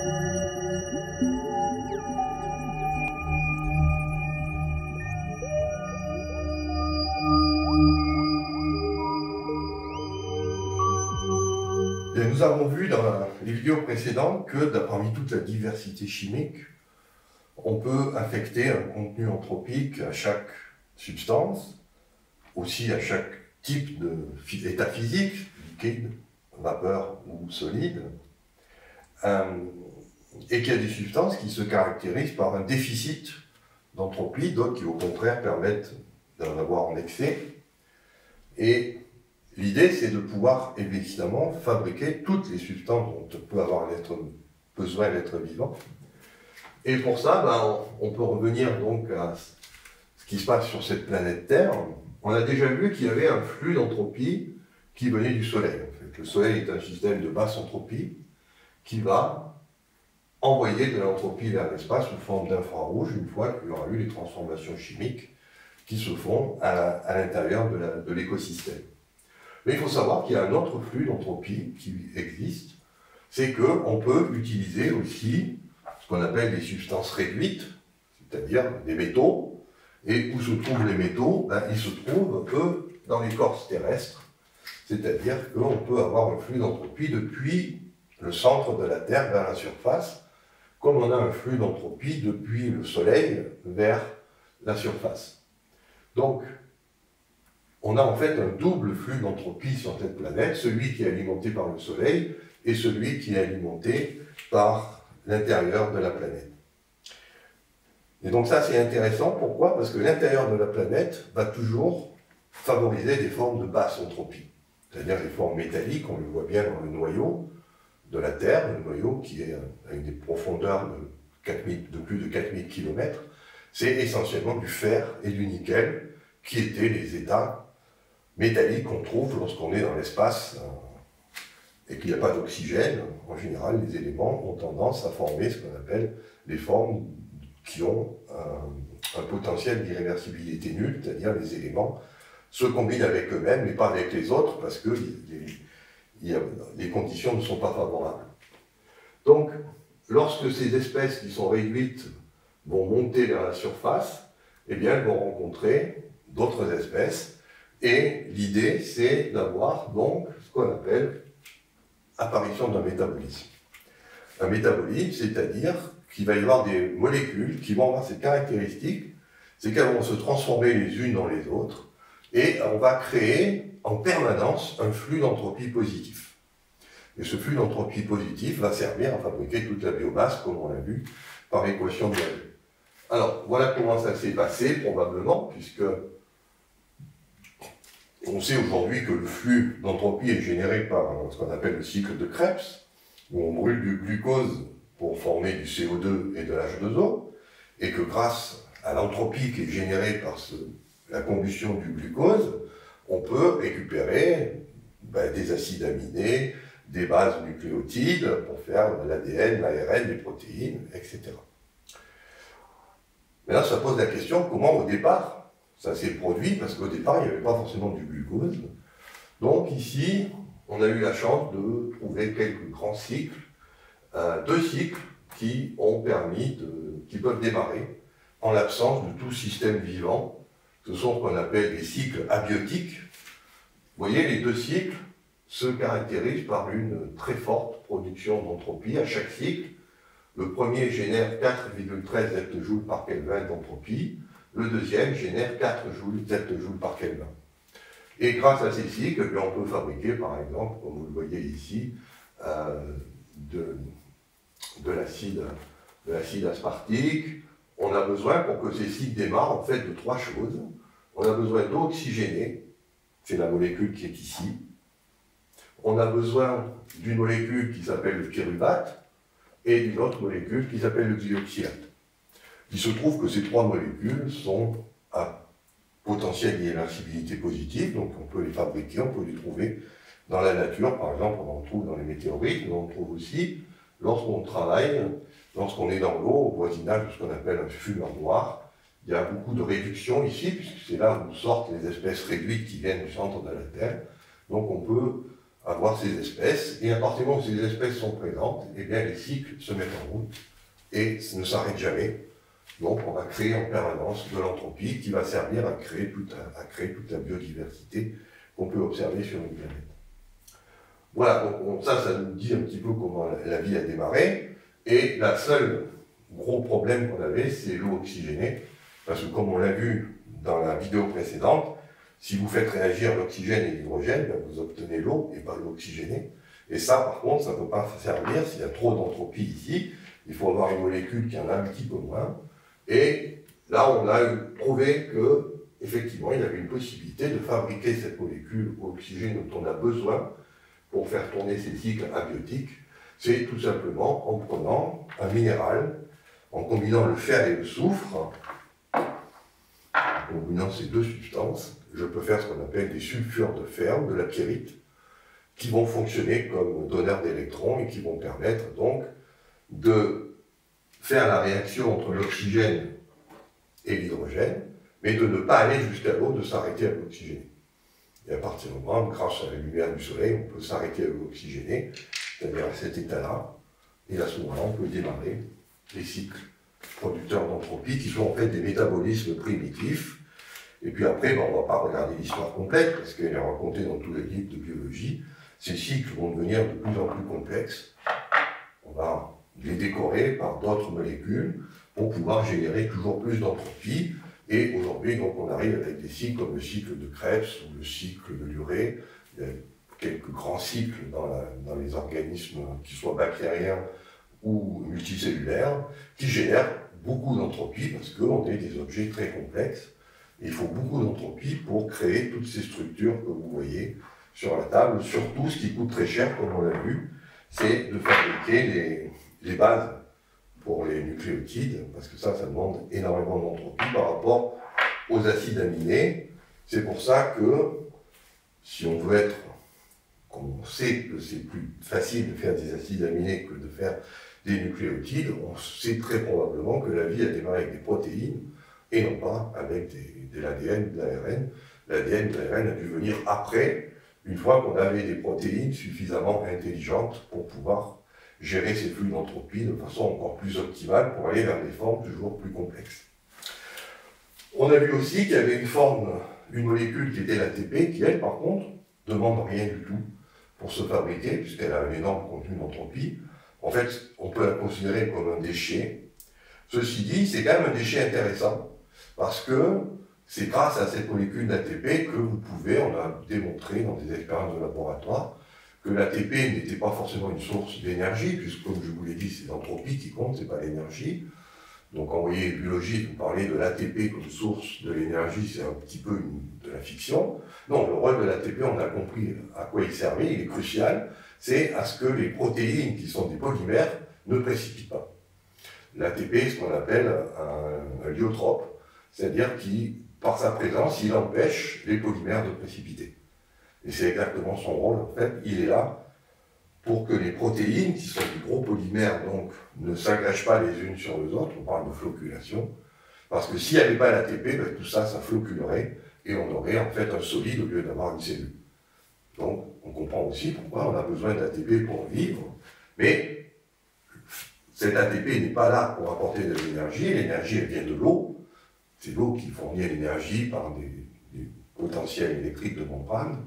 Nous avons vu dans les vidéos précédentes que parmi toute la diversité chimique, on peut affecter un contenu anthropique à chaque substance, aussi à chaque type d'état physique, liquide, vapeur ou solide, et qu'il y a des substances qui se caractérisent par un déficit d'entropie, d'autres qui au contraire permettent d'en avoir en excès. Et l'idée, c'est de pouvoir évidemment fabriquer toutes les substances dont peut avoir besoin l'être vivant. Et pour ça, on peut revenir donc à ce qui se passe sur cette planète Terre. On a déjà vu qu'il y avait un flux d'entropie qui venait du Soleil. En fait, le Soleil est un système de basse entropie qui va envoyer de l'entropie vers l'espace sous forme d'infrarouge une fois qu'il y aura eu les transformations chimiques qui se font à l'intérieur de l'écosystème. Mais il faut savoir qu'il y a un autre flux d'entropie qui existe, c'est qu'on peut utiliser aussi ce qu'on appelle des substances réduites, c'est-à-dire des métaux, et où se trouvent les métaux? Ils se trouvent, eux, dans l'écorce terrestre, c'est-à-dire qu'on peut avoir un flux d'entropie depuis le centre de la Terre vers la surface, comme on a un flux d'entropie depuis le Soleil vers la surface. Donc, on a en fait un double flux d'entropie sur cette planète, celui qui est alimenté par le Soleil et celui qui est alimenté par l'intérieur de la planète. Et donc ça c'est intéressant, pourquoi? Parce que l'intérieur de la planète va toujours favoriser des formes de basse entropie, c'est-à-dire les formes métalliques, on le voit bien dans le noyau de la Terre, le noyau qui est avec des profondeurs de plus de 4000 km, c'est essentiellement du fer et du nickel qui étaient les états métalliques qu'on trouve lorsqu'on est dans l'espace et qu'il n'y a pas d'oxygène. En général, les éléments ont tendance à former ce qu'on appelle des formes qui ont un potentiel d'irréversibilité nul, c'est-à-dire les éléments se combinent avec eux-mêmes mais pas avec les autres parce que les conditions ne sont pas favorables. Donc, lorsque ces espèces qui sont réduites vont monter vers la surface, eh bien, elles vont rencontrer d'autres espèces. Et l'idée, c'est d'avoir donc ce qu'on appelle apparition d'un métabolisme. Un métabolisme, c'est-à-dire qu'il va y avoir des molécules qui vont avoir cette caractéristique, c'est qu'elles vont se transformer les unes dans les autres, et on va créer en permanence un flux d'entropie positif. Et ce flux d'entropie positif va servir à fabriquer toute la biomasse, comme on l'a vu, par l'équation de Boole. Alors, voilà comment ça s'est passé, probablement, puisque on sait aujourd'hui que le flux d'entropie est généré par ce qu'on appelle le cycle de Krebs, où on brûle du glucose pour former du CO2 et de l'H2O, et que grâce à l'entropie qui est générée par la combustion du glucose, on peut récupérer des acides aminés, des bases nucléotides pour faire l'ADN, l'ARN, les protéines, etc. Mais là, ça pose la question, comment au départ ça s'est produit, parce qu'au départ, il n'y avait pas forcément du glucose. Donc ici, on a eu la chance de trouver quelques grands cycles, deux cycles qui peuvent démarrer en l'absence de tout système vivant. Ce sont ce qu'on appelle des cycles abiotiques. Vous voyez, les deux cycles se caractérisent par une très forte production d'entropie à chaque cycle. Le premier génère 4,13 ZJ par Kelvin d'entropie. Le deuxième génère 4 ZJ par Kelvin. Et grâce à ces cycles, on peut fabriquer, par exemple, comme vous le voyez ici, de l'acide aspartique. On a besoin, pour que ces cycles démarrent, en fait, de trois choses. On a besoin d'eau oxygénée, c'est la molécule qui est ici. On a besoin d'une molécule qui s'appelle le pyruvate, et d'une autre molécule qui s'appelle le dioxyrate. Il se trouve que ces trois molécules sont à potentiel d'irréversibilité positive, donc on peut les fabriquer, on peut les trouver dans la nature, par exemple on en trouve dans les météorites, mais on en trouve aussi lorsqu'on travaille, lorsqu'on est dans l'eau, au voisinage de ce qu'on appelle un fumeur noir. Il y a beaucoup de réduction ici, puisque c'est là où sortent les espèces réduites qui viennent du centre de la Terre, donc on peut avoir ces espèces, et à partir du moment où ces espèces sont présentes, eh bien les cycles se mettent en route et ne s'arrêtent jamais. Donc on va créer en permanence de l'entropie qui va servir à créer toute la biodiversité qu'on peut observer sur une planète. Voilà, donc ça nous dit un petit peu comment la vie a démarré, et la seule gros problème qu'on avait, c'est l'eau oxygénée, parce que comme on l'a vu dans la vidéo précédente, si vous faites réagir l'oxygène et l'hydrogène, ben vous obtenez l'eau et pas l'eau oxygénée. Et ça, par contre, ça ne peut pas servir s'il y a trop d'entropie ici. Il faut avoir une molécule qui en a un petit peu moins. Et là, on a prouvé que, effectivement, il y avait une possibilité de fabriquer cette molécule au oxygène dont on a besoin pour faire tourner ces cycles abiotiques. C'est tout simplement en prenant un minéral, en combinant le fer et le soufre, en combinant ces deux substances, je peux faire ce qu'on appelle des sulfures de fer, de la pyrite, qui vont fonctionner comme donneurs d'électrons et qui vont permettre donc de faire la réaction entre l'oxygène et l'hydrogène, mais de ne pas aller jusqu'à l'eau, de s'arrêter à l'oxygéné. Et à partir du moment, grâce à la lumière du soleil, on peut s'arrêter à l'oxygéné, c'est-à-dire à cet état-là, et à ce moment-là, on peut démarrer les cycles producteurs d'entropie qui sont en fait des métabolismes primitifs. Et puis après, on ne va pas regarder l'histoire complète, parce qu'elle est racontée dans tous les livres de biologie. Ces cycles vont devenir de plus en plus complexes. On va les décorer par d'autres molécules pour pouvoir générer toujours plus d'entropie. Et aujourd'hui, donc, on arrive avec des cycles comme le cycle de Krebs ou le cycle de l'urée. Il y a quelques grands cycles dans les organismes, qui soient bactériens ou multicellulaires, qui génèrent beaucoup d'entropie parce qu'on est des objets très complexes. Et il faut beaucoup d'entropie pour créer toutes ces structures que vous voyez sur la table. Surtout, ce qui coûte très cher, comme on l'a vu, c'est de fabriquer les bases pour les nucléotides, parce que ça demande énormément d'entropie par rapport aux acides aminés. C'est pour ça que, si on veut être, comme on sait que c'est plus facile de faire des acides aminés que de faire des nucléotides, on sait très probablement que la vie a démarré avec des protéines, et non pas avec de l'ADN ou de l'ARN. L'ADN ou l'ARN a dû venir après, une fois qu'on avait des protéines suffisamment intelligentes pour pouvoir gérer ces flux d'entropie de façon encore plus optimale pour aller vers des formes toujours plus complexes. On a vu aussi qu'il y avait une molécule qui était l'ATP, qui elle, par contre, ne demande rien du tout pour se fabriquer, puisqu'elle a un énorme contenu d'entropie. En fait, on peut la considérer comme un déchet. Ceci dit, c'est quand même un déchet intéressant, parce que c'est grâce à cette molécule d'ATP que vous pouvez, on a démontré dans des expériences de laboratoire, que l'ATP n'était pas forcément une source d'énergie, puisque comme je vous l'ai dit, c'est l'entropie qui compte, c'est pas l'énergie. Donc en voyez, biologie, vous parlez de l'ATP comme source de l'énergie, c'est un petit peu de la fiction. Non, le rôle de l'ATP, on a compris à quoi il servait, il est crucial, c'est à ce que les protéines, qui sont des polymères, ne précipitent pas. L'ATP est ce qu'on appelle un lyotrope, c'est-à-dire qui, par sa présence, il empêche les polymères de précipiter. Et c'est exactement son rôle, en fait, il est là pour que les protéines, qui sont des gros polymères, donc, ne s'agrègent pas les unes sur les autres, on parle de flocculation, parce que s'il n'y avait pas l'ATP, ben, tout ça, ça flocculerait, et on aurait en fait un solide au lieu d'avoir une cellule. Donc, on comprend aussi pourquoi on a besoin d'ATP pour vivre, mais cet ATP n'est pas là pour apporter de l'énergie, l'énergie elle vient de l'eau, c'est l'eau qui fournit l'énergie par des potentiels électriques de membrane.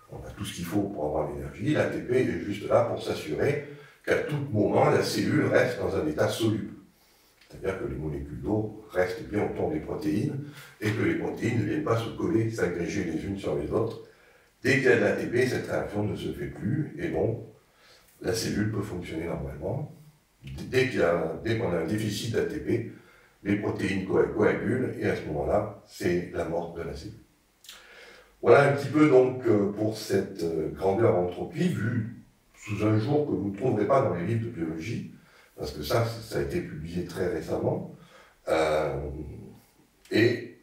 On a tout ce qu'il faut pour avoir l'énergie. L'ATP est juste là pour s'assurer qu'à tout moment, la cellule reste dans un état soluble. C'est-à-dire que les molécules d'eau restent bien autour des protéines et que les protéines ne viennent pas se coller, s'agréger les unes sur les autres. Dès qu'il y a de l'ATP, cette réaction ne se fait plus et donc la cellule peut fonctionner normalement. Dès qu'on a un déficit d'ATP, les protéines coagulent et à ce moment-là, c'est la mort de la cellule. Voilà un petit peu donc pour cette grandeur entropie vue sous un jour que vous ne trouverez pas dans les livres de biologie, parce que ça a été publié très récemment. Et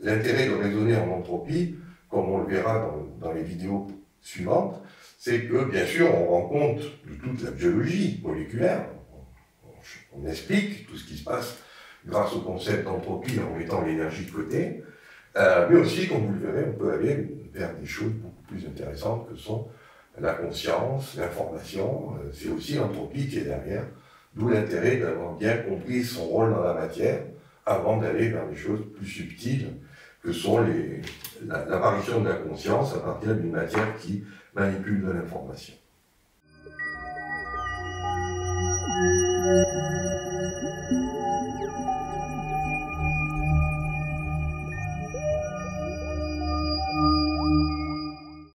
l'intérêt de raisonner en entropie, comme on le verra dans les vidéos suivantes, c'est que bien sûr on rend compte de toute la biologie moléculaire. On explique tout ce qui se passe grâce au concept d'entropie en mettant l'énergie de côté. Mais aussi, comme vous le verrez, on peut aller vers des choses beaucoup plus intéressantes que sont la conscience, l'information, c'est aussi l'entropie qui est derrière, d'où l'intérêt d'avoir bien compris son rôle dans la matière avant d'aller vers des choses plus subtiles que sont l'apparition de la conscience à partir d'une matière qui manipule de l'information.